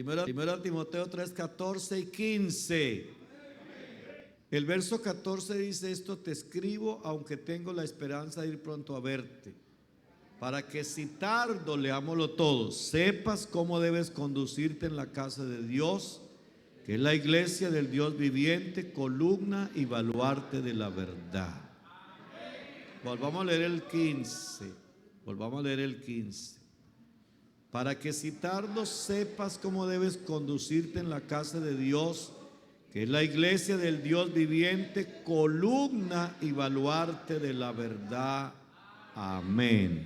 Primero Timoteo 3, 14 y 15. El verso 14 dice: esto te escribo, aunque tengo la esperanza de ir pronto a verte, para que si tardo, leámoslo todo, sepas cómo debes conducirte en la casa de Dios, que es la iglesia del Dios viviente, columna y baluarte de la verdad. Volvamos a leer el 15. Para que si tardo sepas cómo debes conducirte en la casa de Dios, que es la iglesia del Dios viviente, columna y baluarte de la verdad. Amén.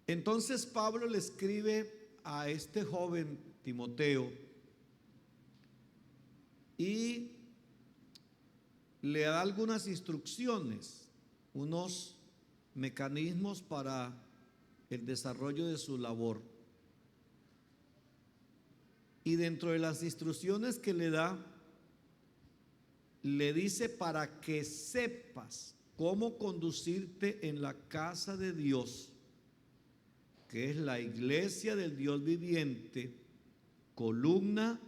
Entonces Pablo le escribe a este joven Timoteo y le da algunas instrucciones, unos mecanismos para el desarrollo de su labor. Y dentro de las instrucciones que le da, le dice: para que sepas cómo conducirte en la casa de Dios, que es la iglesia del Dios viviente, columna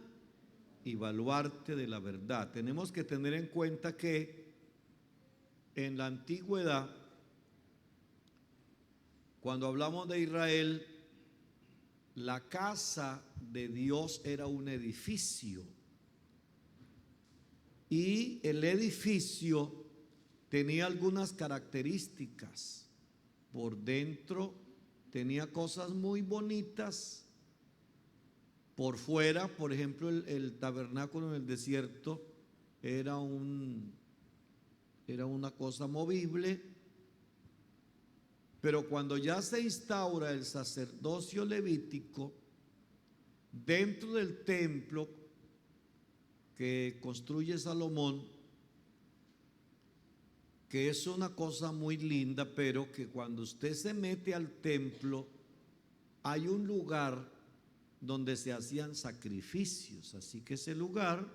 y baluarte de la verdad. Tenemos que tener en cuenta que en la antigüedad, cuando hablamos de Israel, la casa de Dios era un edificio, y el edificio tenía algunas características. Por dentro tenía cosas muy bonitas. Por fuera, por ejemplo, el tabernáculo en el desierto era una cosa movible. Pero cuando ya se instaura el sacerdocio levítico dentro del templo que construye Salomón, que es una cosa muy linda, pero que cuando usted se mete al templo hay un lugar donde se hacían sacrificios, así que ese lugar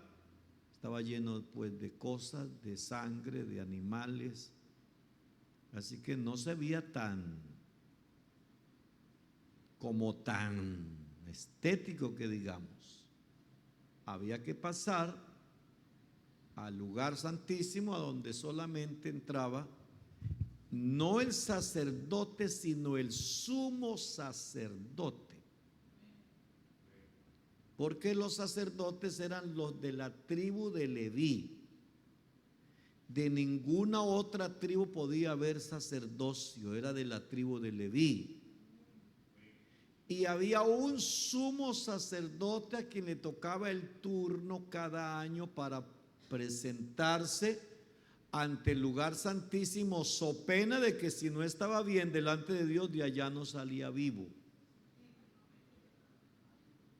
estaba lleno pues de cosas, de sangre, de animales. Así que no se veía tan estético que digamos. Había que pasar al lugar santísimo, a donde solamente entraba no el sacerdote, sino el sumo sacerdote. Porque los sacerdotes eran los de la tribu de Leví. De ninguna otra tribu podía haber sacerdocio, era de la tribu de Leví. Y había un sumo sacerdote a quien le tocaba el turno cada año para presentarse ante el lugar santísimo, so pena de que si no estaba bien delante de Dios, de allá no salía vivo.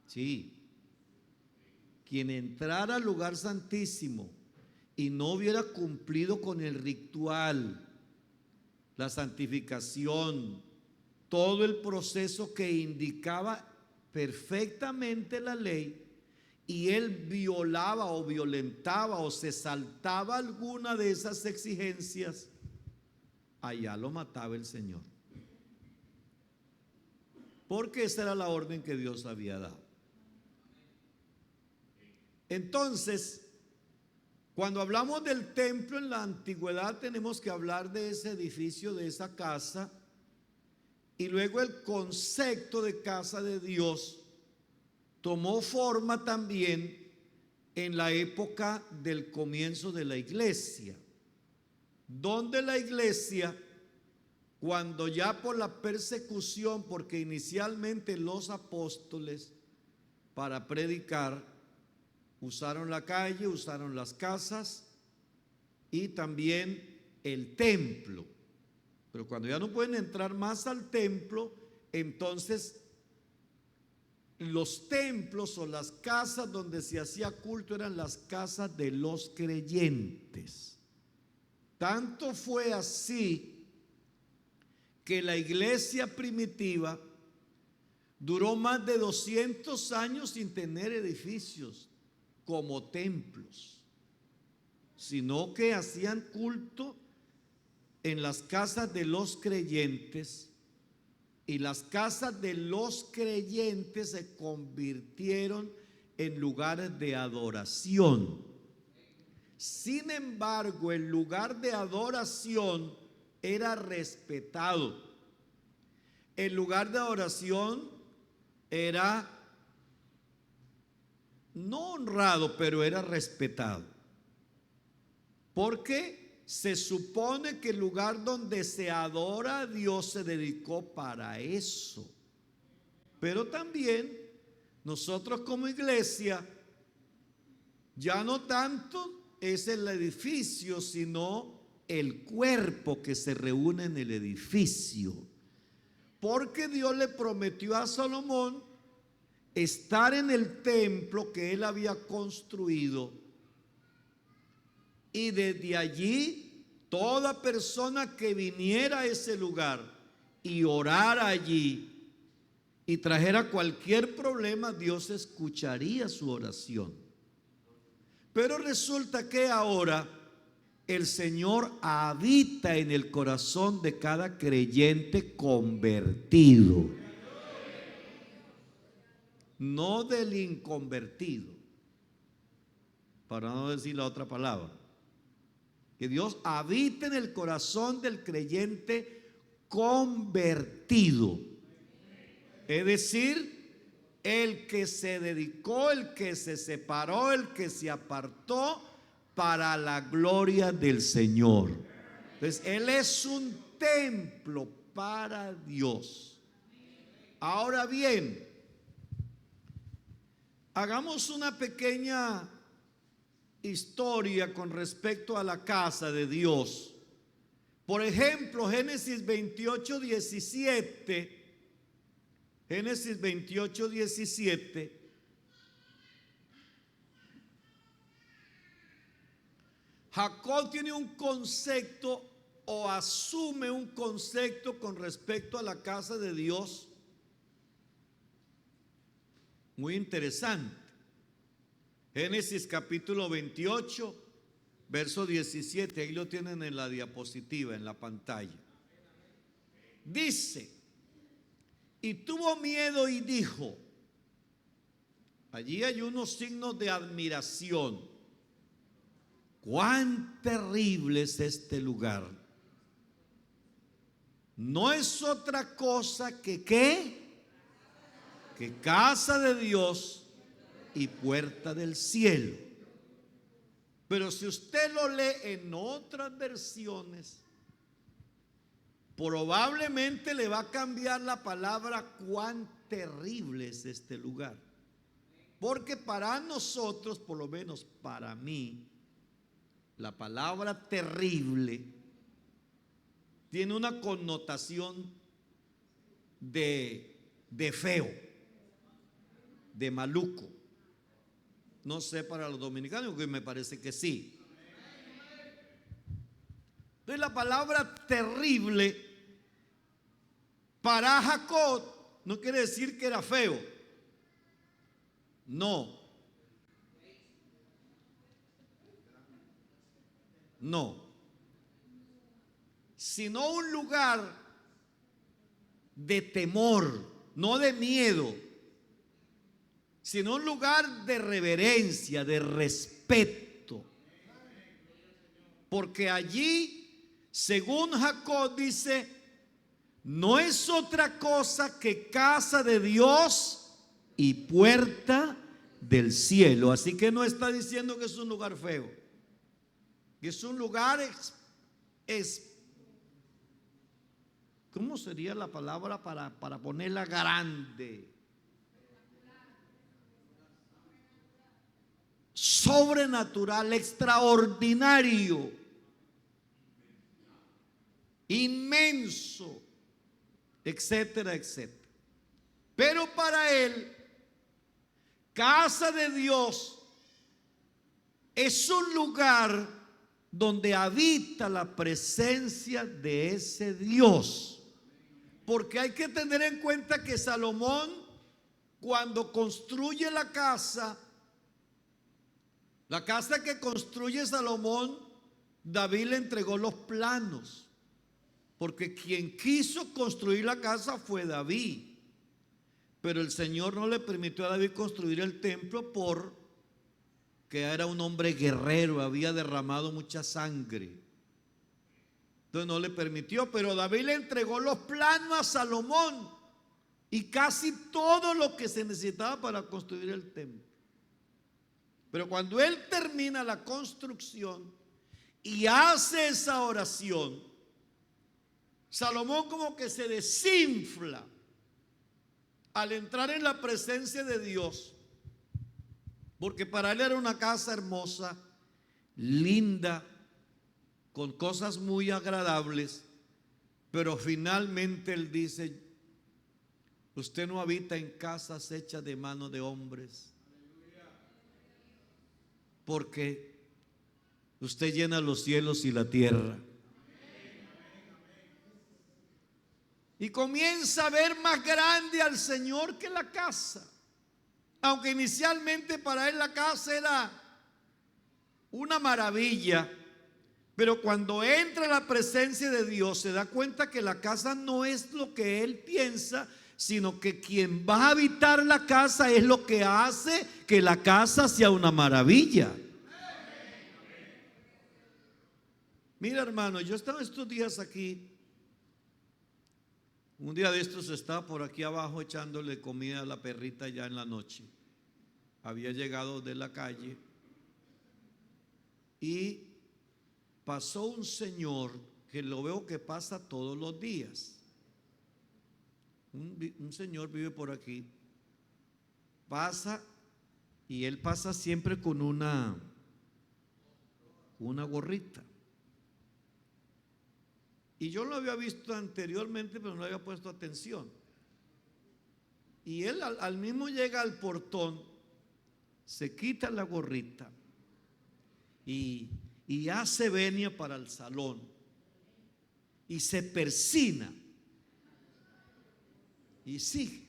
Sí, quien entrara al lugar santísimo y no hubiera cumplido con el ritual, la santificación, todo el proceso que indicaba perfectamente la ley, y él violaba o violentaba o se saltaba alguna de esas exigencias, allá lo mataba el Señor, porque esa era la orden que Dios había dado. Entonces, cuando hablamos del templo en la antigüedad, tenemos que hablar de ese edificio, de esa casa, y luego el concepto de casa de Dios tomó forma también en la época del comienzo de la iglesia, donde la iglesia, cuando ya por la persecución, porque inicialmente los apóstoles para predicar usaron la calle, usaron las casas y también el templo. Pero cuando ya no pueden entrar más al templo, entonces los templos o las casas donde se hacía culto eran las casas de los creyentes. Tanto fue así que la iglesia primitiva duró más de 200 años sin tener edificios como templos, sino que hacían culto en las casas de los creyentes, y las casas de los creyentes se convirtieron en lugares de adoración. Sin embargo, el lugar de adoración era respetado. El lugar de adoración era no honrado, pero era respetado. Porque se supone que el lugar donde se adora a Dios se dedicó para eso. Pero también nosotros como iglesia, ya no tanto es el edificio, sino el cuerpo que se reúne en el edificio. Porque Dios le prometió a Salomón estar en el templo que él había construido, y desde allí toda persona que viniera a ese lugar y orara allí y trajera cualquier problema, Dios escucharía su oración. Pero resulta que ahora el Señor habita en el corazón de cada creyente convertido, no del inconvertido, para no decir la otra palabra. Que Dios habita en el corazón del creyente convertido, es decir, el que se dedicó, el que se separó, el que se apartó para la gloria del Señor. Entonces, Él es un templo para Dios. Ahora bien, hagamos una pequeña historia con respecto a la casa de Dios. Por ejemplo, Génesis 28, 17. Génesis 28, 17. Jacob tiene un concepto o asume un concepto con respecto a la casa de Dios muy interesante. Génesis capítulo 28, verso 17, ahí lo tienen en la diapositiva, en la pantalla. Dice, y tuvo miedo y dijo, allí hay unos signos de admiración. Cuán terrible es este lugar. No es otra cosa que ¿qué? Que casa de Dios y puerta del cielo. Pero si usted lo lee en otras versiones, probablemente le va a cambiar la palabra cuán terrible es este lugar. Porque para nosotros, por lo menos para mí, la palabra terrible tiene una connotación de feo, de maluco. No sé para los dominicanos, que me parece que sí. Entonces la palabra terrible para Jacob no quiere decir que era feo. No. No. Sino un lugar de temor, no de miedo, sino un lugar de reverencia, de respeto. Porque allí, según Jacob dice, no es otra cosa que casa de Dios y puerta del cielo. Así que no está diciendo que es un lugar feo, que es un lugar ¿cómo sería la palabra para ponerla grande? Sobrenatural, extraordinario, inmenso, etcétera, etcétera. Pero para él, casa de Dios es un lugar donde habita la presencia de ese Dios. Porque hay que tener en cuenta que Salomón, cuando construye la casa que construye Salomón, David le entregó los planos. porque quien quiso construir la casa fue David. Pero el Señor no le permitió a David construir el templo porque era un hombre guerrero, había derramado mucha sangre. Entonces no le permitió, pero David le entregó los planos a Salomón y casi todo lo que se necesitaba para construir el templo. Pero cuando él termina la construcción y hace esa oración, Salomón como que se desinfla al entrar en la presencia de Dios, porque para él era una casa hermosa, linda, con cosas muy agradables, pero finalmente él dice: usted no habita en casas hechas de mano de hombres, porque usted llena los cielos y la tierra. Y comienza a ver más grande al Señor que la casa. Aunque inicialmente para él la casa era una maravilla, pero cuando entra en la presencia de Dios se da cuenta que la casa no es lo que él piensa, sino que quien va a habitar la casa es lo que hace que la casa sea una maravilla. Mira, hermano, yo estaba estos días aquí. Un día de estos estaba por aquí abajo echándole comida a la perrita ya en la noche. Había llegado de la calle y pasó un señor que lo veo que pasa todos los días. Un señor vive por aquí. Pasa y él pasa siempre con una gorrita. Y yo lo había visto anteriormente, pero no había puesto atención. Y él al mismo llega al portón, se quita la gorrita y hace venia para el salón y se persina y sigue.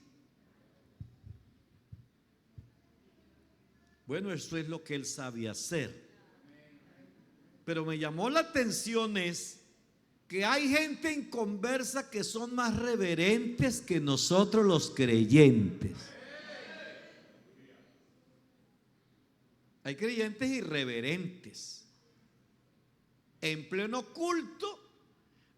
Bueno, eso es lo que él sabe hacer. Pero me llamó la atención es que hay gente en conversa que son más reverentes que nosotros los creyentes. Hay creyentes irreverentes. En pleno culto,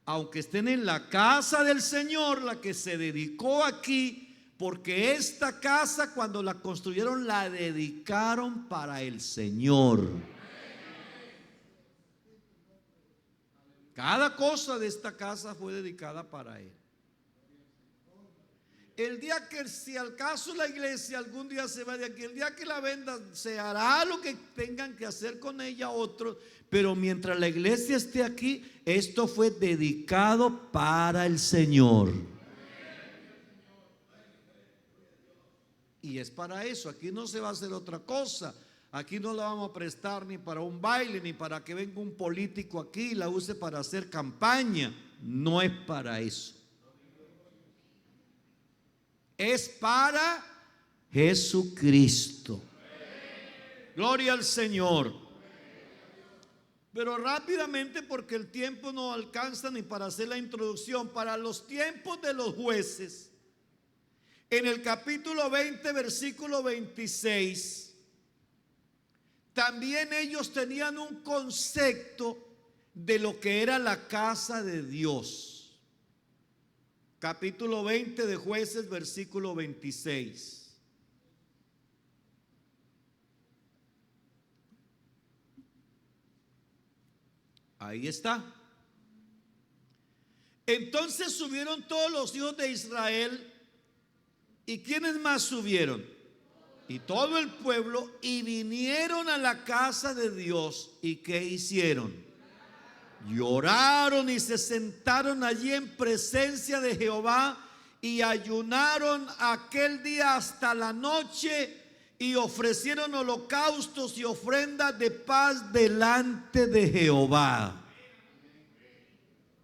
aunque estén en la casa del Señor, la que se dedicó aquí, porque esta casa cuando la construyeron la dedicaron para el Señor. Cada cosa de esta casa fue dedicada para Él. El día que, si al caso la iglesia algún día se va de aquí, el día que la venda, se hará lo que tengan que hacer con ella otros, pero mientras la iglesia esté aquí, esto fue dedicado para el Señor. Y es para eso, aquí no se va a hacer otra cosa. Aquí no la vamos a prestar ni para un baile, ni para que venga un político aquí y la use para hacer campaña. No es para eso. Es para Jesucristo. Gloria al Señor. Pero rápidamente, porque el tiempo no alcanza ni para hacer la introducción, para los tiempos de los jueces, en el capítulo 20, versículo 26, también ellos tenían un concepto de lo que era la casa de Dios. Capítulo 20 de Jueces, versículo 26. Ahí está. Entonces subieron todos los hijos de Israel. ¿Y quiénes más subieron? Y todo el pueblo, y vinieron a la casa de Dios. ¿Y qué hicieron? Lloraron y se sentaron allí en presencia de Jehová y ayunaron aquel día hasta la noche y ofrecieron holocaustos y ofrendas de paz delante de Jehová.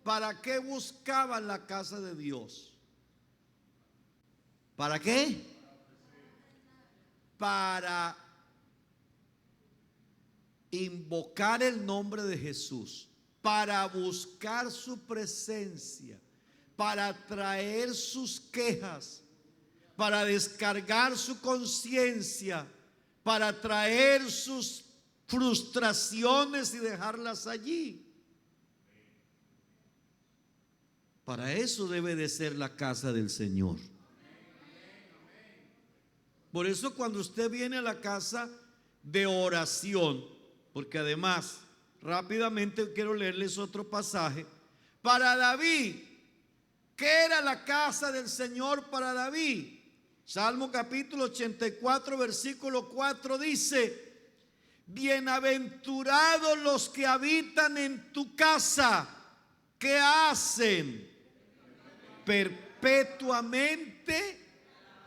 ¿Para qué buscaban la casa de Dios? ¿Para qué? Para invocar el nombre de Jesús. para buscar su presencia, para traer sus quejas, para descargar su conciencia, para traer sus frustraciones y dejarlas allí. Para eso debe de ser la casa del Señor. Por eso cuando usted viene a la casa de oración, porque además rápidamente quiero leerles otro pasaje. Para David, ¿qué era la casa del Señor para David? Salmo capítulo 84 versículo 4 dice: bienaventurados los que habitan en tu casa, que hacen perpetuamente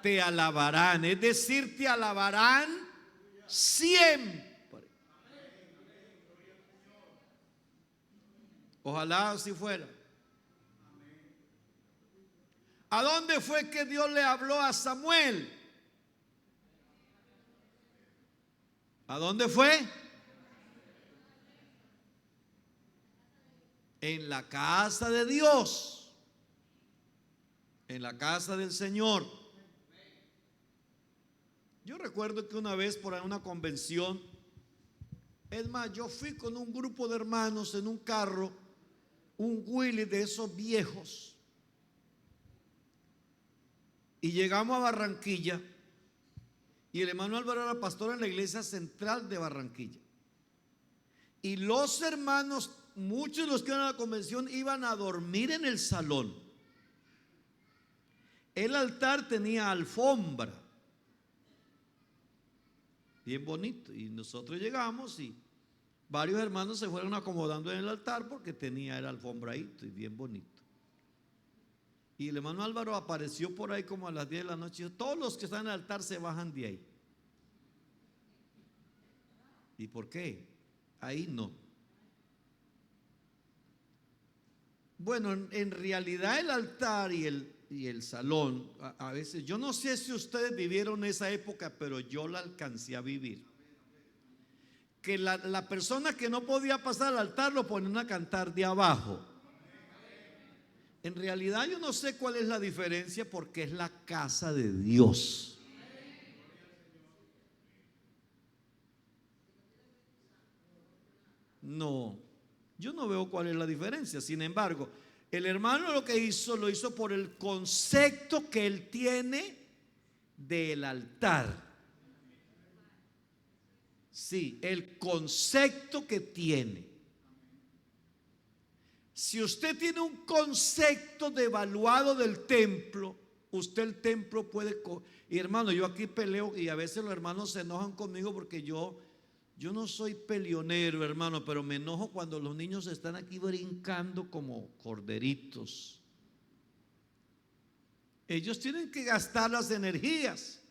te alabarán, es decir, te alabarán siempre. Ojalá así fuera. ¿A dónde fue que Dios le habló a Samuel? ¿A dónde fue? En la casa de Dios, en la casa del Señor. Yo recuerdo que una vez por una convención, es más, yo fui con un grupo de hermanos en un carro, un Willy de esos viejos, y llegamos a Barranquilla, y el hermano Álvaro era pastor en la iglesia central de Barranquilla, y los hermanos, muchos de los que iban a la convención, iban a dormir en el salón. El altar tenía alfombra, bien bonito, y nosotros llegamos y varios hermanos se fueron acomodando en el altar porque tenía el alfombradito y bien bonito. Y el hermano Álvaro apareció por ahí como a las 10 de la noche y dijo: todos los que están en el altar se bajan de ahí. ¿Y por qué? Ahí no. Bueno, en realidad el altar y el salón, a veces, yo no sé si ustedes vivieron esa época, pero yo la alcancé a vivir. Que la persona que no podía pasar al altar lo ponían a cantar de abajo. En realidad yo no sé cuál es la diferencia, porque es la casa de Dios. No, yo no veo cuál es la diferencia. Sin embargo, el hermano lo que hizo, lo hizo por el concepto que él tiene del altar. Sí, el concepto que tiene. Si usted tiene un concepto devaluado del templo, usted el templo puede... Y hermano, yo aquí peleo y a veces los hermanos se enojan conmigo porque yo no soy peleonero, hermano, pero me enojo cuando los niños están aquí brincando como corderitos. Ellos tienen que gastar las energías,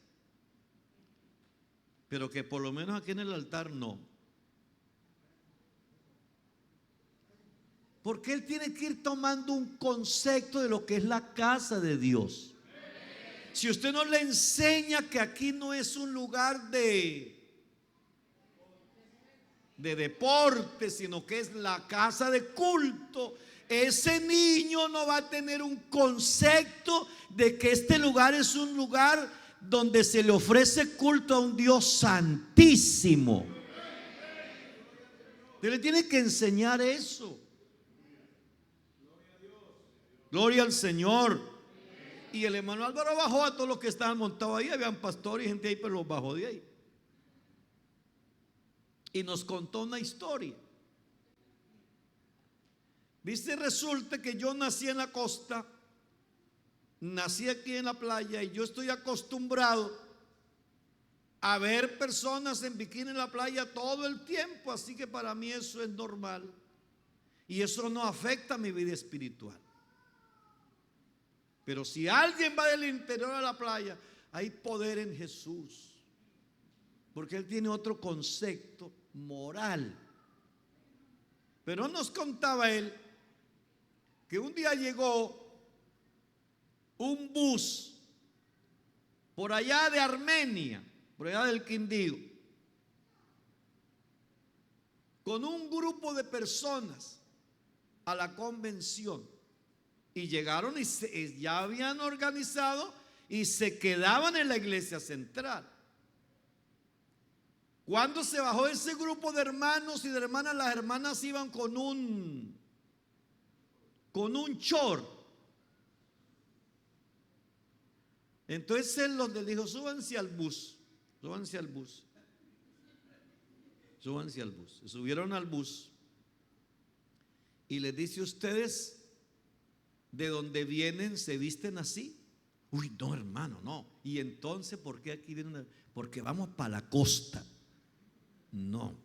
pero que por lo menos aquí en el altar no. Porque él tiene que ir tomando un concepto de lo que es la casa de Dios. Si usted no le enseña que aquí no es un lugar de deporte, sino que es la casa de culto, ese niño no va a tener un concepto de que este lugar es un lugar donde se le ofrece culto a un Dios santísimo. Usted le tiene que enseñar eso. Gloria al Señor. Y el hermano Álvaro bajó a todos los que estaban montados ahí. Habían pastores y gente ahí, pero los bajó de ahí. Y nos contó una historia. Dice, resulta que yo nací en la costa, nací aquí en la playa, y yo estoy acostumbrado a ver personas en bikini en la playa todo el tiempo, así que para mí eso es normal y eso no afecta mi vida espiritual. Pero si alguien va del interior a la playa, hay poder en Jesús, porque Él tiene otro concepto moral. Pero nos contaba él que un día llegó un bus por allá de Armenia, por allá del Quindío, con un grupo de personas a la convención. Y llegaron y ya habían organizado y se quedaban en la iglesia central. Cuando se bajó ese grupo de hermanos y de hermanas, las hermanas iban con un short. Entonces él les dijo: súbanse al bus, súbanse al bus, súbanse al bus. Se subieron al bus y les dice: ustedes de donde vienen se visten así. Uy, no, hermano, no. Y entonces, ¿por qué aquí vienen? Porque vamos para la costa. No.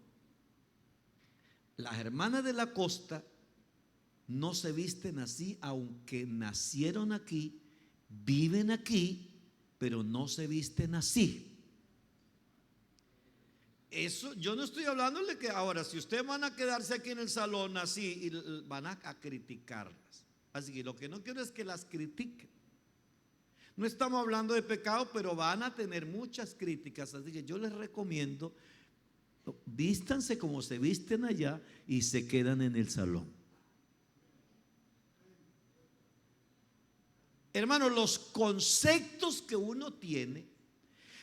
Las hermanas de la costa no se visten así, aunque nacieron aquí, viven aquí, pero no se visten así. Eso, yo no estoy hablándole que ahora, si ustedes van a quedarse aquí en el salón así, y van a criticarlas. Así que lo que no quiero es que las critiquen. No estamos hablando de pecado, pero van a tener muchas críticas. Así que yo les recomiendo: vístanse como se visten allá y se quedan en el salón. Hermano, los conceptos que uno tiene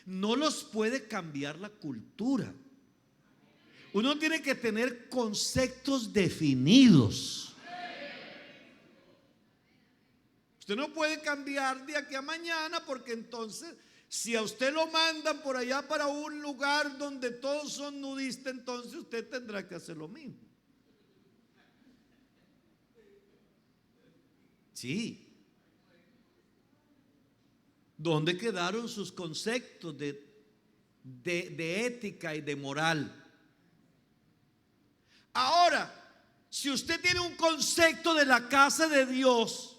no los puede cambiar la cultura. Uno tiene que tener conceptos definidos. Usted no puede cambiar de aquí a mañana, porque entonces, si a usted lo mandan por allá para un lugar donde todos son nudistas, entonces usted tendrá que hacer lo mismo. Sí. ¿Dónde quedaron sus conceptos de ética y de moral? Ahora, si usted tiene un concepto de la casa de Dios,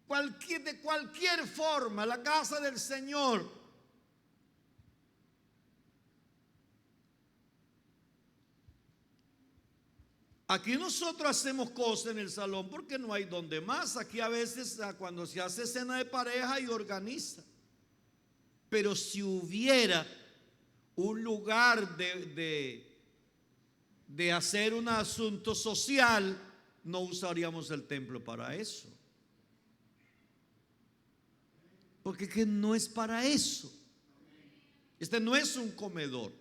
de cualquier forma, la casa del Señor, aquí nosotros hacemos cosas en el salón porque no hay donde más. Aquí a veces cuando se hace cena de pareja y organiza. Pero si hubiera un lugar de hacer un asunto social, no usaríamos el templo para eso. Porque que no es para eso. Este no es un comedor.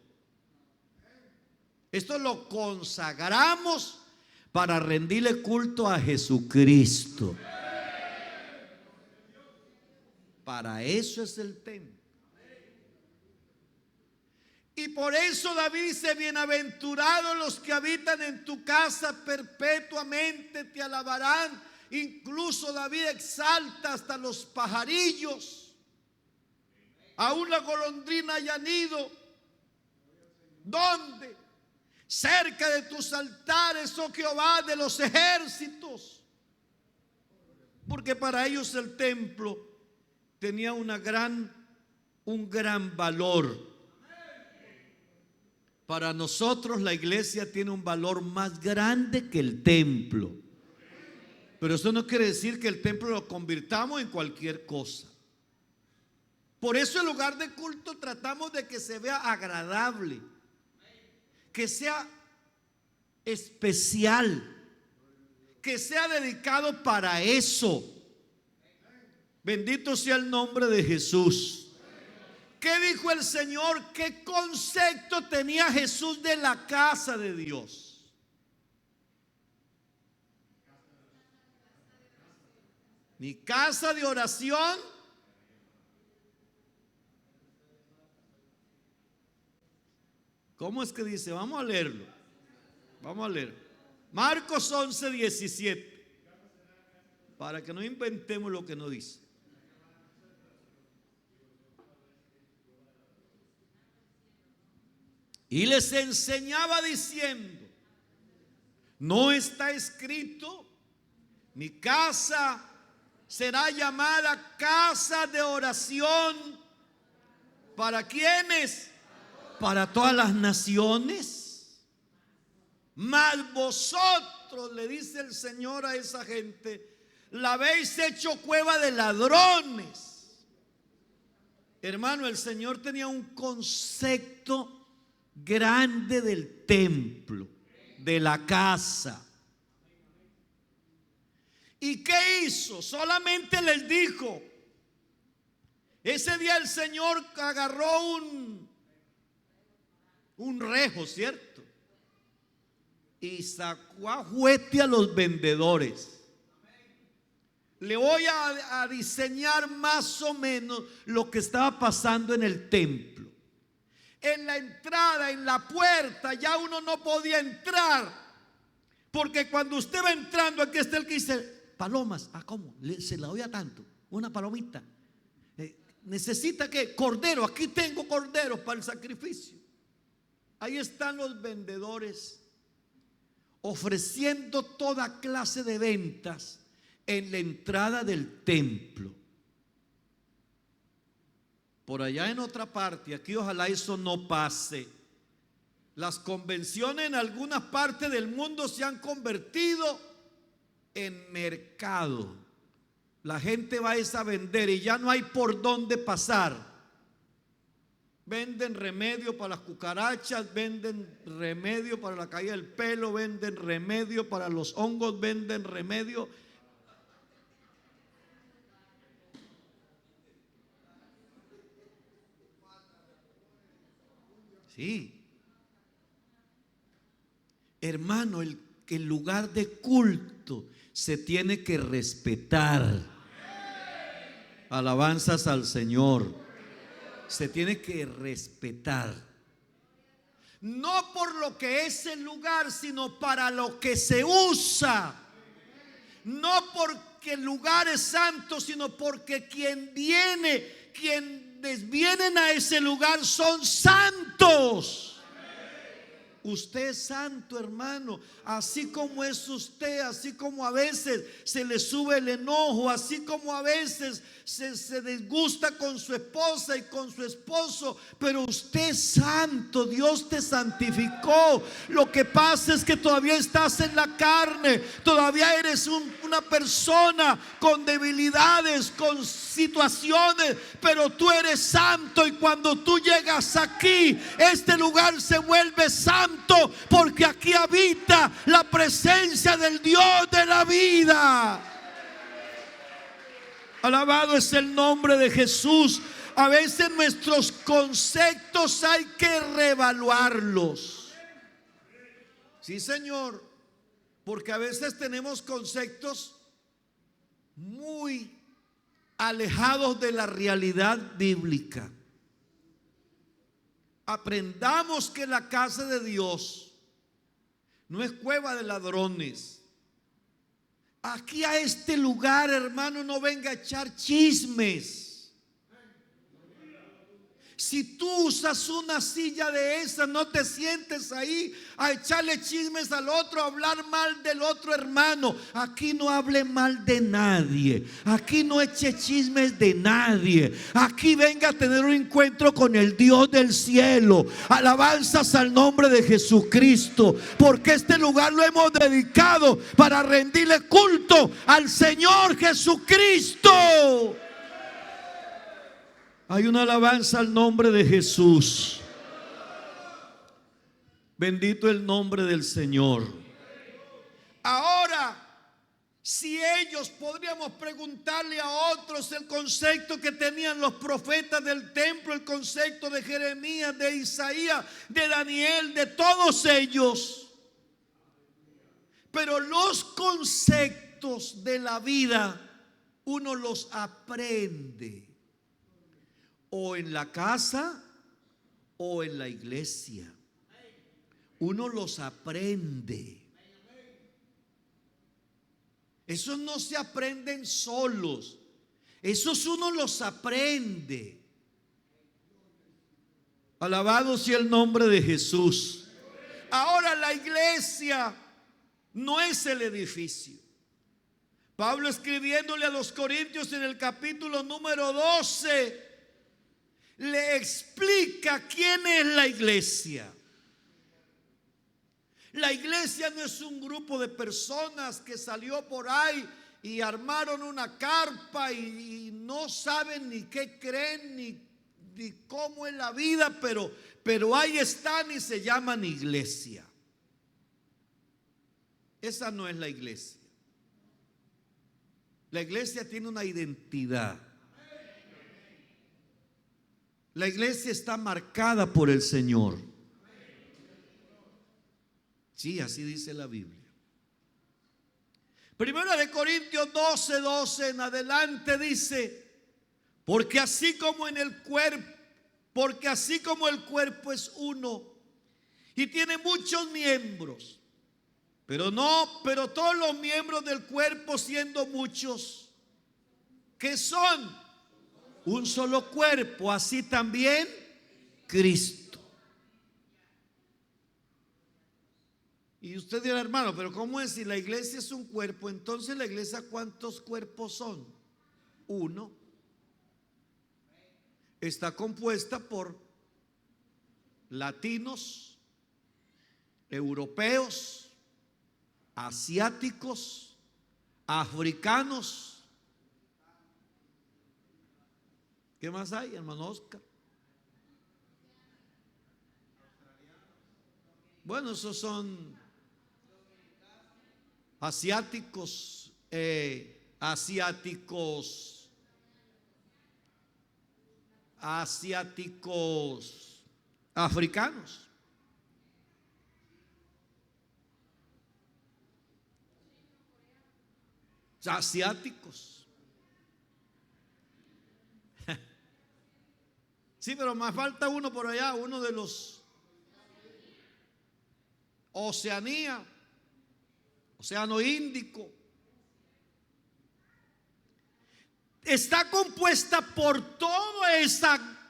Esto lo consagramos para rendirle culto a Jesucristo. Para eso es el templo. Y por eso David dice: bienaventurados los que habitan en tu casa, perpetuamente te alabarán. Incluso David exalta hasta los pajarillos. Aún la golondrina haya nido. ¿Dónde? Cerca de tus altares, oh Jehová de los ejércitos. Porque para ellos el templo tenía un gran valor. Para nosotros la iglesia tiene un valor más grande que el templo. Pero eso no quiere decir que el templo lo convirtamos en cualquier cosa. Por eso el lugar de culto tratamos de que se vea agradable, que sea especial, que sea dedicado para eso. Bendito sea el nombre de Jesús. ¿Qué dijo el Señor? ¿Qué concepto tenía Jesús de la casa de Dios? Mi casa de oración. ¿Cómo es que dice? Vamos a leerlo. Vamos a leer. Marcos 11:17. Para que no inventemos lo que no dice. Y les enseñaba diciendo: ¿no está escrito? Mi casa será llamada casa de oración. ¿Para quiénes? Para todas las naciones. Mas vosotros, le dice el Señor a esa gente, la habéis hecho cueva de ladrones. Hermano, el Señor tenía un concepto grande del templo, de la casa. ¿Y qué hizo? Solamente les dijo. Ese día el Señor agarró un rejo, ¿cierto? Y sacó a juguete a los vendedores. Le voy a diseñar más o menos lo que estaba pasando en el templo. En la entrada, en la puerta, ya uno no podía entrar. Porque cuando usted va entrando, aquí está el que dice: palomas. ¿Cómo? Se la oía tanto. Una palomita. Necesita que cordero. Aquí tengo corderos para el sacrificio. Ahí están los vendedores ofreciendo toda clase de ventas en la entrada del templo. Por allá en otra parte, aquí ojalá eso no pase. Las convenciones en algunas partes del mundo se han convertido en mercado. La gente va a vender y ya no hay por dónde pasar. Venden remedio para las cucarachas, venden remedio para la caída del pelo, venden remedio para los hongos, venden remedio. Sí. Hermano, el lugar de culto se tiene que respetar. Alabanzas al Señor. Se tiene que respetar. No por lo que es el lugar, sino para lo que se usa. No porque el lugar es santo, sino porque quienes vienen a ese lugar son santos. Usted es santo, hermano, así como es usted, así como a veces se le sube el enojo, así como a veces se disgusta con su esposa y con su esposo, pero usted es santo, Dios te santificó. Lo que pasa es que todavía estás en la carne, todavía eres una persona con debilidades, con situaciones, pero tú eres santo, y cuando tú llegas aquí, este lugar se vuelve santo, porque aquí habita la presencia del Dios de la vida. Alabado es el nombre de Jesús. A veces nuestros conceptos hay que reevaluarlos. Sí, Señor, porque a veces tenemos conceptos muy alejados de la realidad bíblica. Aprendamos que la casa de Dios no es cueva de ladrones. Aquí a este lugar, hermano, no venga a echar chismes. Si tú usas una silla de esas, no te sientes ahí a echarle chismes al otro, a hablar mal del otro hermano. Aquí no hable mal de nadie. Aquí no eche chismes de nadie. Aquí venga a tener un encuentro con el Dios del cielo. Alabanzas al nombre de Jesucristo, porque este lugar lo hemos dedicado para rendirle culto al Señor Jesucristo. Hay una alabanza al nombre de Jesús. Bendito el nombre del Señor. Ahora, si ellos, podríamos preguntarle a otros el concepto que tenían los profetas del templo, el concepto de Jeremías, de Isaías, de Daniel, de todos ellos. Pero los conceptos de la vida uno los aprende o en la casa o en la iglesia. Uno los aprende. Esos no se aprenden solos. Esos uno los aprende. Alabado sea el nombre de Jesús. Ahora la iglesia no es el edificio. Pablo, escribiéndole a los Corintios en el capítulo número 12, le explica quién es la iglesia. La iglesia no es un grupo de personas que salió por ahí y armaron una carpa y no saben ni qué creen ni cómo es la vida, pero ahí están y se llaman iglesia. Esa no es la iglesia. La iglesia tiene una identidad. La iglesia está marcada por el Señor. Sí, así dice la Biblia. Primera de Corintios 12 en adelante dice: porque así como el cuerpo es uno y tiene muchos miembros, pero todos los miembros del cuerpo, siendo muchos, que son un solo cuerpo, así también Cristo. Y usted dirá, hermano, pero ¿cómo es? Si la iglesia es un cuerpo, entonces la iglesia, ¿cuántos cuerpos son? Uno. Está compuesta por latinos, europeos, asiáticos, africanos. ¿Qué más hay, hermano Oscar? Bueno, esos son asiáticos, africanos. Asiáticos. Sí, pero más falta uno por allá, uno de los Oceanía, Océano Índico. Está compuesta por todo ese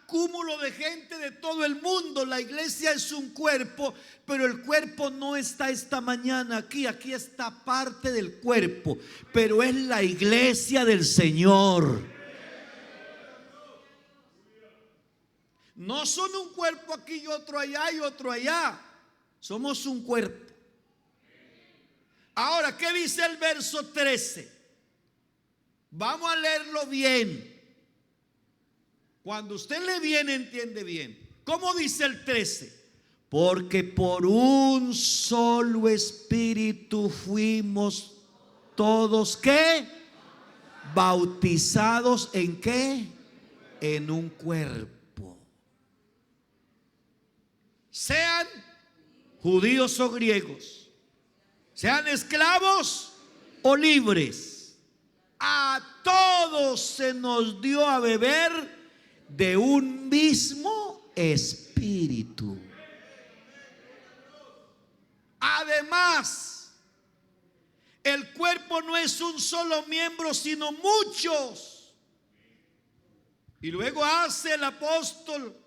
cúmulo de gente de todo el mundo. La iglesia es un cuerpo, pero el cuerpo no está esta mañana aquí está parte del cuerpo, pero es la iglesia del Señor. No son un cuerpo aquí y otro allá y otro allá. Somos un cuerpo. Ahora, ¿qué dice el verso 13? Vamos a leerlo bien. Cuando usted lee bien, entiende bien. ¿Cómo dice el 13? Porque por un solo espíritu fuimos todos, ¿qué? Bautizados ¿en qué? En un cuerpo. Sean judíos o griegos, sean esclavos o libres, a todos se nos dio a beber de un mismo espíritu. Además, el cuerpo no es un solo miembro, sino muchos. Y luego hace el apóstol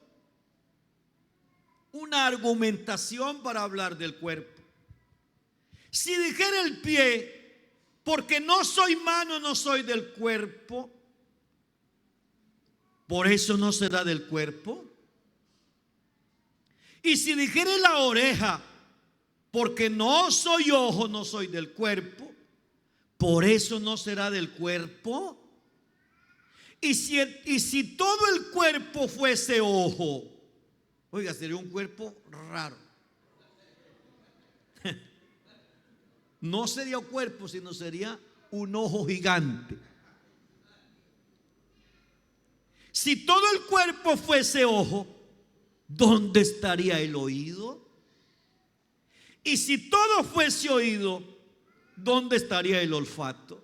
una argumentación para hablar del cuerpo. Si dijera el pie, porque no soy mano, no soy del cuerpo, por eso no será del cuerpo. Y si dijera la oreja, porque no soy ojo, no soy del cuerpo, por eso no será del cuerpo. Y si todo el cuerpo fuese ojo, oiga, sería un cuerpo raro. No sería un cuerpo, sino sería un ojo gigante. Si todo el cuerpo fuese ojo, ¿dónde estaría el oído? Y si todo fuese oído, ¿dónde estaría el olfato?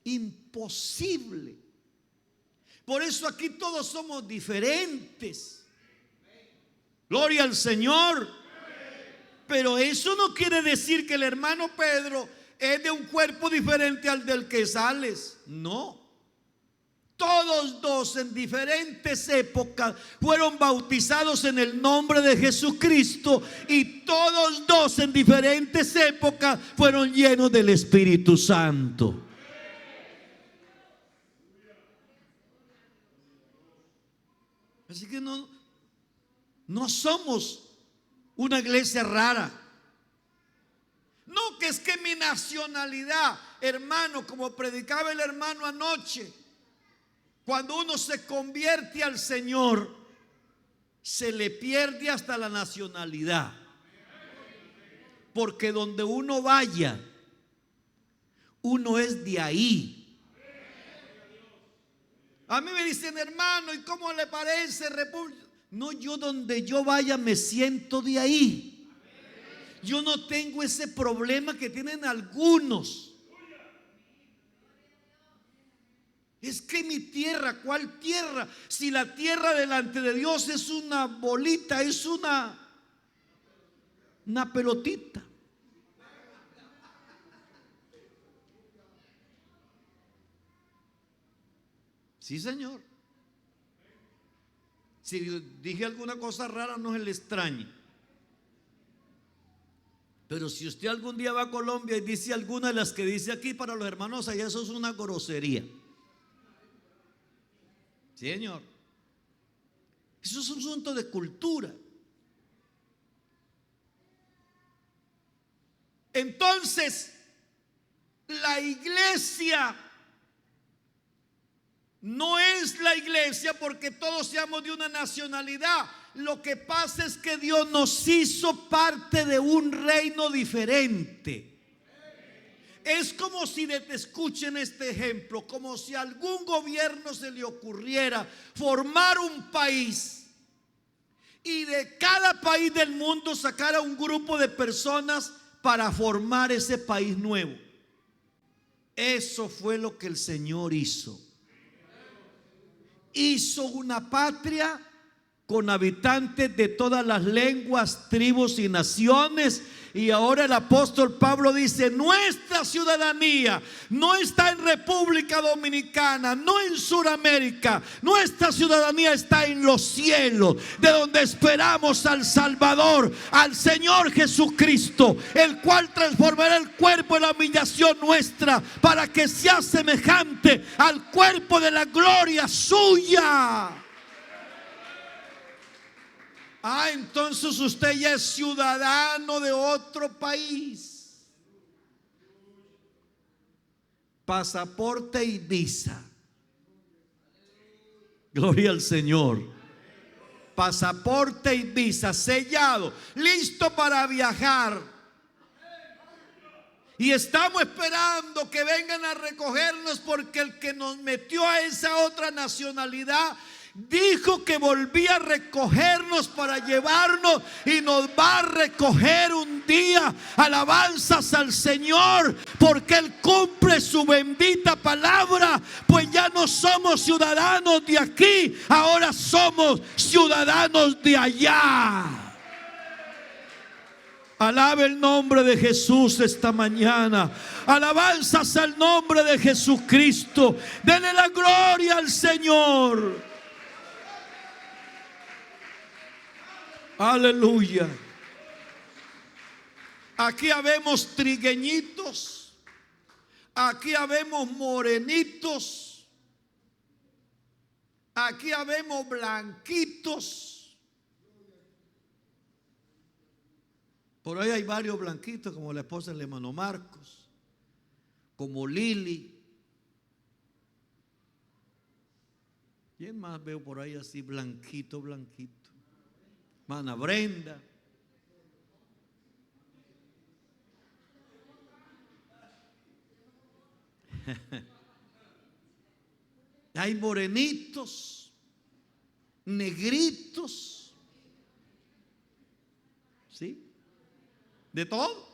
Imposible. Por eso aquí todos somos diferentes. Gloria al Señor. Pero eso no quiere decir que el hermano Pedro es de un cuerpo diferente al del que sales. No. Todos dos en diferentes épocas fueron bautizados en el nombre de Jesucristo, y todos dos en diferentes épocas fueron llenos del Espíritu Santo. Así que no somos una iglesia rara. No, que es que mi nacionalidad, hermano, como predicaba el hermano anoche, cuando uno se convierte al Señor, se le pierde hasta la nacionalidad. Porque donde uno vaya, uno es de ahí. A mí me dicen, hermano, ¿y cómo le parece República? No, yo donde yo vaya me siento de ahí. Yo no tengo ese problema que tienen algunos. Es que mi tierra, ¿cuál tierra? Si la tierra delante de Dios es una bolita, es una pelotita. Sí, Señor. Si dije alguna cosa rara, no se le extrañe. Pero si usted algún día va a Colombia y dice alguna de las que dice aquí, para los hermanos allá, eso es una grosería. Sí, Señor. Eso es un asunto de cultura. Entonces, la iglesia no es la iglesia porque todos seamos de una nacionalidad. Lo que pasa es que Dios nos hizo parte de un reino diferente. Es como si, escuchen este ejemplo, como si a algún gobierno se le ocurriera formar un país y de cada país del mundo sacara un grupo de personas para formar ese país nuevo. Eso fue lo que el Señor hizo. Hizo una patria con habitantes de todas las lenguas, tribus y naciones. Y ahora el apóstol Pablo dice: nuestra ciudadanía no está en República Dominicana, no en Sudamérica. Nuestra ciudadanía está en los cielos, de donde esperamos al Salvador, al Señor Jesucristo, el cual transformará el cuerpo en la humillación nuestra, para que sea semejante al cuerpo de la gloria suya. Entonces usted ya es ciudadano de otro país. Pasaporte y visa. Gloria al Señor. Pasaporte y visa sellado, listo para viajar. Y estamos esperando que vengan a recogernos, porque el que nos metió a esa otra nacionalidad dijo que volvía a recogernos para llevarnos, y nos va a recoger un día. Alabanzas al Señor, porque Él cumple su bendita palabra. Pues ya no somos ciudadanos de aquí, ahora somos ciudadanos de allá. Alabe el nombre de Jesús esta mañana. Alabanzas al nombre de Jesucristo. Denle la gloria al Señor. Aleluya. Aquí habemos trigueñitos, aquí habemos morenitos, aquí habemos blanquitos. Por ahí hay varios blanquitos, como la esposa del hermano Marcos, como Lili. ¿Quién más veo por ahí así blanquito, blanquito? Hermana Brenda. Hay morenitos, negritos, ¿sí? De todo.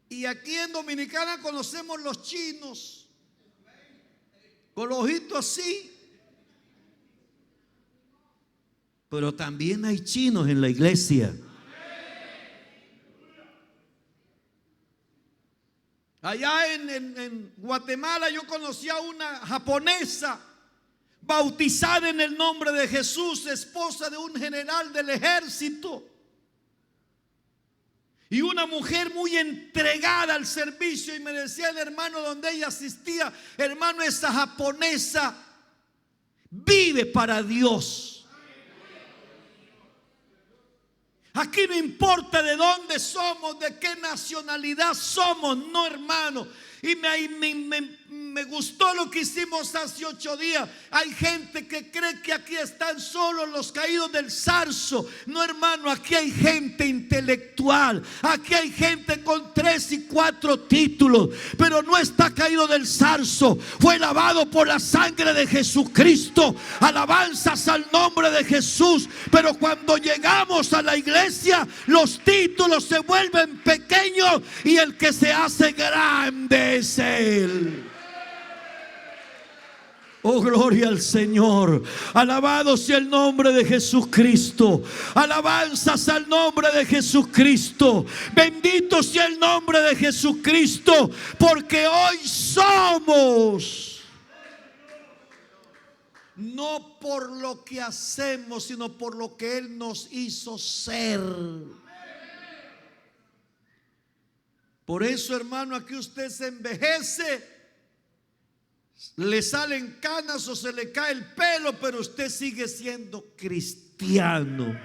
Y aquí en Dominicana conocemos los chinos, con los ojitos así. Pero también hay chinos en la iglesia. Allá en Guatemala yo conocí a una japonesa bautizada en el nombre de Jesús, esposa de un general del ejército, y una mujer muy entregada al servicio. Y me decía el hermano donde ella asistía: hermano, esa japonesa vive para Dios. Aquí no importa de dónde somos, de qué nacionalidad somos, no, hermano. Y me gustó lo que hicimos hace 8 días. Hay gente que cree que aquí están solos los caídos del zarzo. No, hermano, aquí hay gente intelectual, aquí hay gente con 3 y 4 títulos, pero no está caído del zarzo. Fue lavado por la sangre de Jesucristo. Alabanzas al nombre de Jesús. Pero cuando llegamos a la iglesia, los títulos se vuelven pequeños y el que se hace grande es Él. Oh, gloria al Señor. Alabado sea el nombre de Jesucristo. Alabanzas al nombre de Jesucristo. Bendito sea el nombre de Jesucristo, porque hoy somos, no por lo que hacemos, sino por lo que Él nos hizo ser. Por eso, hermano, aquí usted se envejece, le salen canas o se le cae el pelo, pero usted sigue siendo cristiano,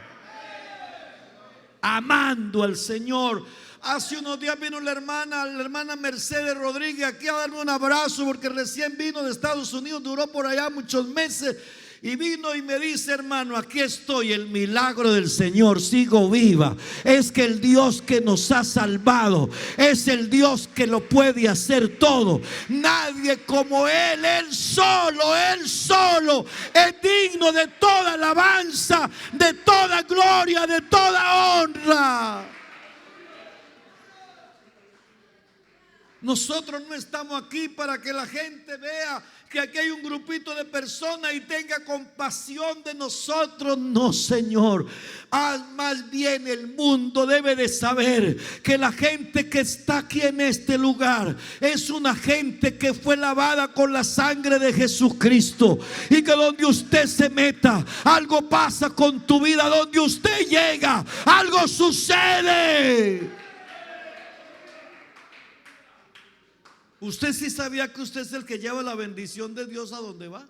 amando al Señor. Hace unos días vino la hermana Mercedes Rodríguez aquí a darme un abrazo, porque recién vino de Estados Unidos, duró por allá muchos meses. Y vino y me dice: hermano, aquí estoy, el milagro del Señor, sigo viva. Es que el Dios que nos ha salvado es el Dios que lo puede hacer todo. Nadie como Él solo es digno de toda alabanza, de toda gloria, de toda honra. Nosotros no estamos aquí para que la gente vea que aquí hay un grupito de personas y tenga compasión de nosotros. No, Señor. Más bien el mundo debe de saber que la gente que está aquí en este lugar es una gente que fue lavada con la sangre de Jesucristo, y que donde usted se meta, algo pasa con tu vida. Donde usted llega, algo sucede. ¿Usted sí sabía que usted es el que lleva la bendición de Dios a donde va?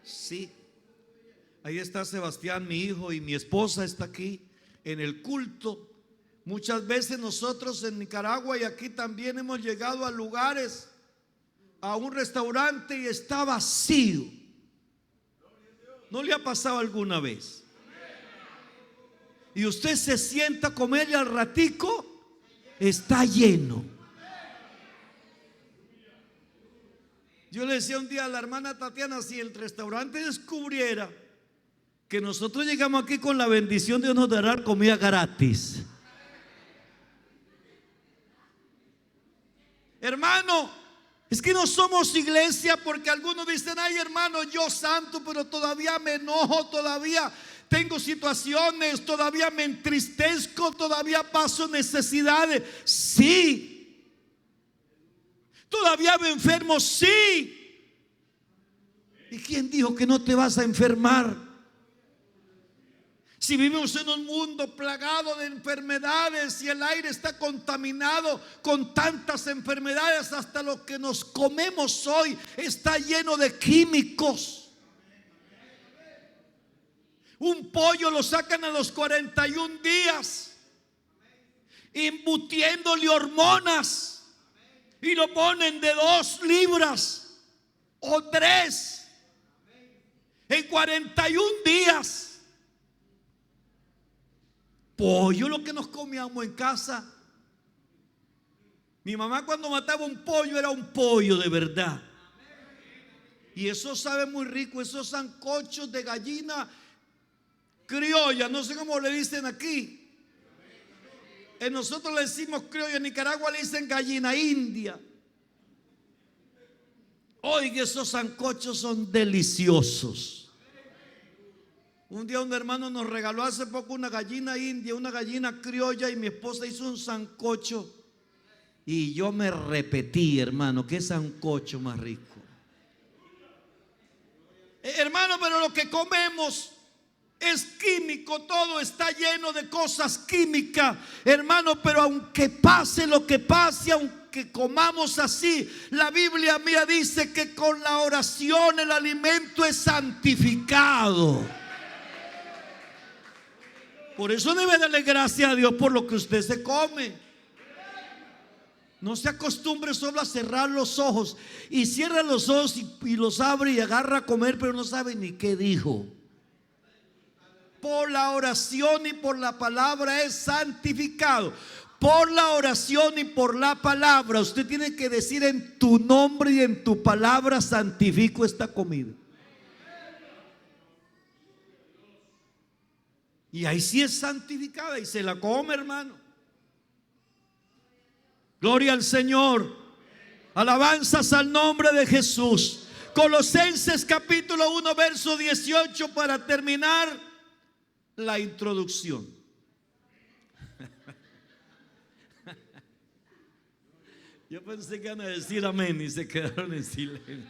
Sí. Ahí está Sebastián, mi hijo, y mi esposa está aquí en el culto. Muchas veces nosotros en Nicaragua y aquí también hemos llegado a lugares, a un restaurante, y está vacío. ¿No le ha pasado alguna vez? Y usted se sienta a comer y al ratico está lleno. Yo le decía un día a la hermana Tatiana: si el restaurante descubriera que nosotros llegamos aquí con la bendición de Dios, nos dará comida gratis. Hermano, es que no somos iglesia porque algunos dicen: ay, hermano, yo santo, pero todavía me enojo, todavía tengo situaciones, todavía me entristezco, todavía paso necesidades. Sí. Todavía me enfermo, sí. ¿Y quién dijo que no te vas a enfermar? Si vivimos en un mundo plagado de enfermedades y el aire está contaminado con tantas enfermedades, hasta lo que nos comemos hoy está lleno de químicos. Un pollo lo sacan a los 41 días, embutiéndole hormonas. Y lo ponen de 2 libras o 3 en 41 días. Pollo, lo que nos comíamos en casa. Mi mamá cuando mataba un pollo era un pollo de verdad. Y eso sabe muy rico, esos sancochos de gallina criolla, no sé cómo le dicen aquí. Nosotros le decimos criolla, en Nicaragua le dicen gallina india. Oiga, esos sancochos son deliciosos. Un día un hermano nos regaló hace poco una gallina india, una gallina criolla, y mi esposa hizo un sancocho. Y yo me repetí, hermano, qué sancocho más rico. Hermano, pero lo que comemos es químico, todo está lleno de cosas químicas, hermano. Pero aunque pase lo que pase, aunque comamos así, la Biblia mía dice que con la oración el alimento es santificado. Por eso debe darle gracias a Dios por lo que usted se come. No se acostumbre solo a cerrar los ojos, y cierra los ojos y los abre y agarra a comer, pero no sabe ni qué dijo. Por la oración y por la palabra es santificado. por la oración y por la palabra. Usted tiene que decir: en tu nombre y en tu palabra santifico esta comida. Y ahí sí es santificada y se la come, hermano. Gloria al Señor. Alabanzas al nombre de Jesús. Colosenses capítulo 1 verso 18 para terminar la introducción. Yo pensé que iban a decir amén y se quedaron en silencio.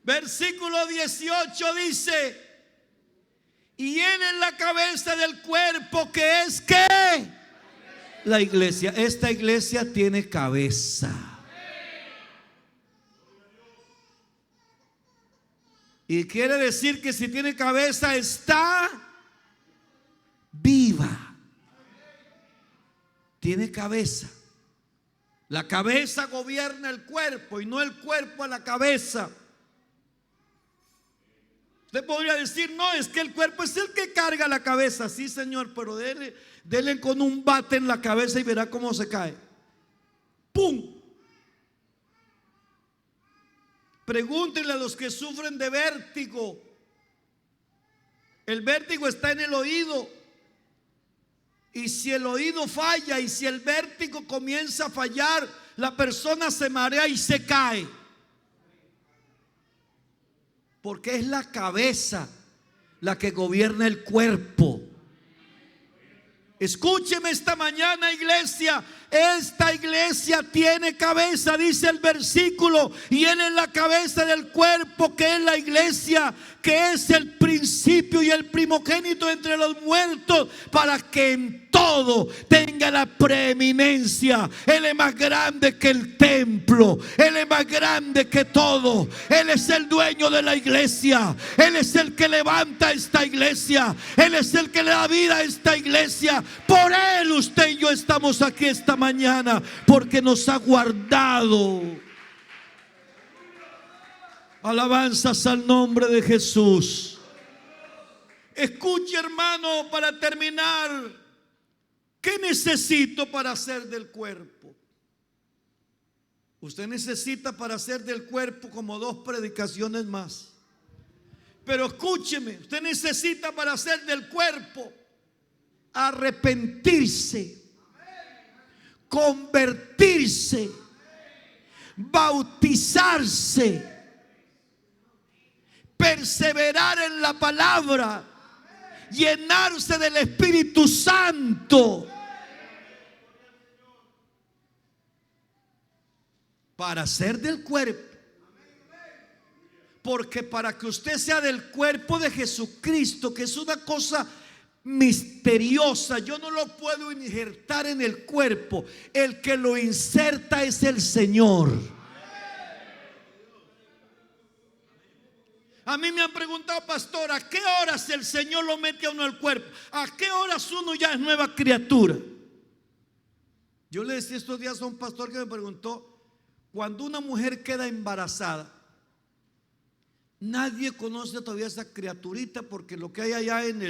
Versículo 18 dice: y Él es la cabeza del cuerpo, que es ¿qué? La iglesia. Esta iglesia tiene cabeza. Y quiere decir que si tiene cabeza está viva. Tiene cabeza. La cabeza gobierna el cuerpo y no el cuerpo a la cabeza. Usted podría decir: no, es que el cuerpo es el que carga la cabeza. Sí, Señor, pero dele con un bate en la cabeza y verá cómo se cae. ¡Pum! Pregúntenle a los que sufren de vértigo. El vértigo está en el oído. Y si el oído falla y si el vértigo comienza a fallar, la persona se marea y se cae. Porque es la cabeza la que gobierna el cuerpo. Escúcheme esta mañana, iglesia. Esta iglesia tiene cabeza, dice el versículo, y Él es la cabeza del cuerpo, que es la iglesia, que es el principio y el primogénito entre los muertos, para que en todo tenga la preeminencia. Él es más grande que el templo, Él es más grande que todo. Él es el dueño de la iglesia, Él es el que levanta esta iglesia, Él es el que le da vida a esta iglesia. Por Él usted y yo estamos aquí esta mañana, porque nos ha guardado. Alabanzas al nombre de Jesús. Escuche, hermano, para terminar, ¿qué necesito para hacer del cuerpo? Usted necesita para hacer del cuerpo como 2 predicaciones más. Pero escúcheme, usted necesita para hacer del cuerpo arrepentirse, convertirse, bautizarse, perseverar en la palabra, llenarse del Espíritu Santo, para ser del cuerpo. Porque para que usted sea del cuerpo de Jesucristo, que es una cosa misteriosa, yo no lo puedo injertar en el cuerpo. El que lo inserta es el Señor. A mí me han preguntado: pastor, ¿a qué horas el Señor lo mete a uno al cuerpo? ¿A qué horas uno ya es nueva criatura? Yo le decía estos días a un pastor que me preguntó: cuando una mujer queda embarazada, nadie conoce todavía a esa criaturita, porque lo que hay allá en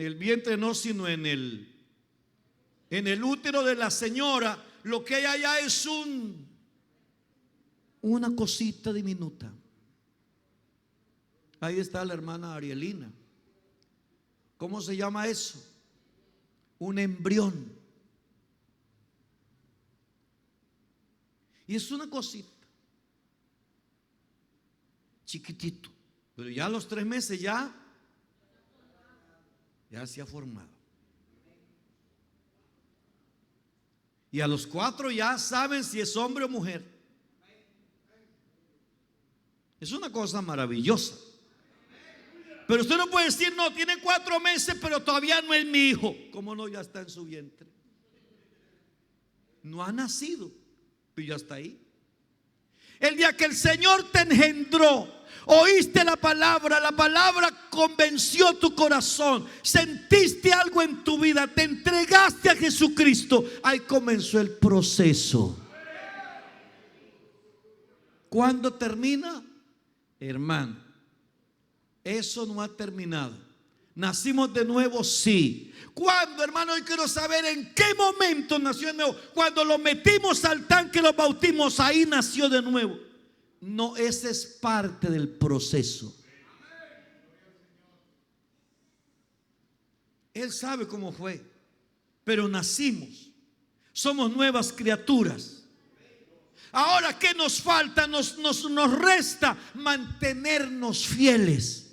el vientre no, sino en el útero de la señora, lo que hay allá es una cosita diminuta. Ahí está la hermana Arielina. ¿Cómo se llama eso? Un embrión. Y es una cosita, chiquitito, pero ya a los 3 meses ya se ha formado. Y a los 4 ya saben si es hombre o mujer. Es una cosa maravillosa. Pero usted no puede decir: no, tiene 4 meses, pero todavía no es mi hijo. ¿Cómo no? Ya está en su vientre. No ha nacido, pero ya está ahí. El día que el Señor te engendró, oíste la palabra convenció tu corazón, sentiste algo en tu vida, te entregaste a Jesucristo, ahí comenzó el proceso. ¿Cuándo termina? Hermano, eso no ha terminado. ¿Nacimos de nuevo? Sí. ¿Cuándo, hermano? Yo quiero saber en qué momento nació de nuevo. Cuando lo metimos al tanque, los bautismos, ahí nació de nuevo. No, ese es parte del proceso. Él sabe cómo fue, pero nacimos. Somos nuevas criaturas. Ahora, ¿qué nos falta? Nos resta mantenernos fieles,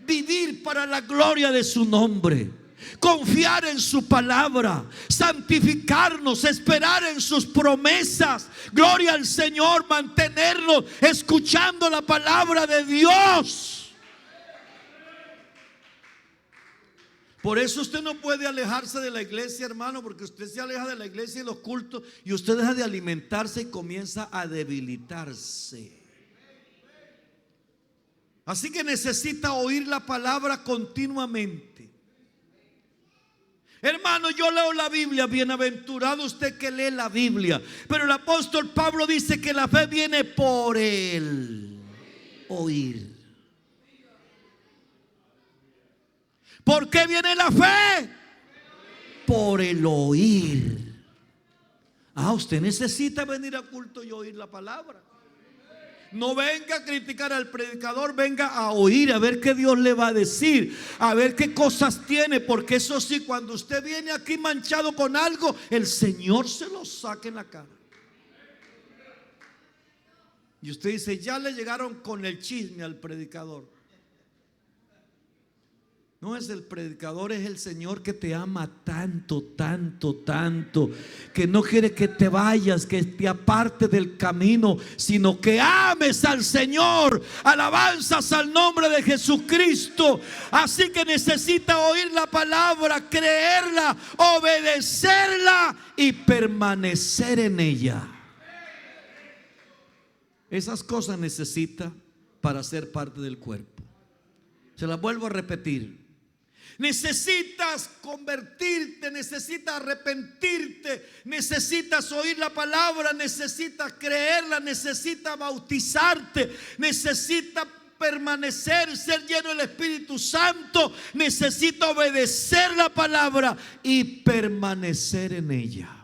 vivir para la gloria de su nombre, confiar en su palabra, santificarnos, esperar en sus promesas. Gloria al Señor, mantenernos escuchando la palabra de Dios. Por eso usted no puede alejarse de la iglesia, hermano, porque usted se aleja de la iglesia y los cultos y usted deja de alimentarse y comienza a debilitarse. Así que necesita oír la palabra continuamente. Hermano, yo leo la Biblia, bienaventurado usted que lee la Biblia, pero el apóstol Pablo dice que la fe viene por el oír. ¿Por qué viene la fe? Por el oír. Usted necesita venir a culto y oír la palabra. No venga a criticar al predicador, venga a oír, a ver qué Dios le va a decir, a ver qué cosas tiene, porque eso sí, cuando usted viene aquí manchado con algo, el Señor se lo saca en la cara. Y usted dice, ya le llegaron con el chisme al predicador. No es el predicador, es el Señor que te ama tanto, tanto, tanto, que no quiere que te vayas, que te apartes del camino, sino que ames al Señor. Alabanzas al nombre de Jesucristo. Así que necesita oír la palabra, creerla, obedecerla y permanecer en ella. Esas cosas necesita para ser parte del cuerpo. Se las vuelvo a repetir. Necesitas convertirte, necesitas arrepentirte, necesitas oír la palabra, necesitas creerla, necesitas bautizarte, necesitas permanecer, ser lleno del Espíritu Santo, necesitas obedecer la palabra y permanecer en ella.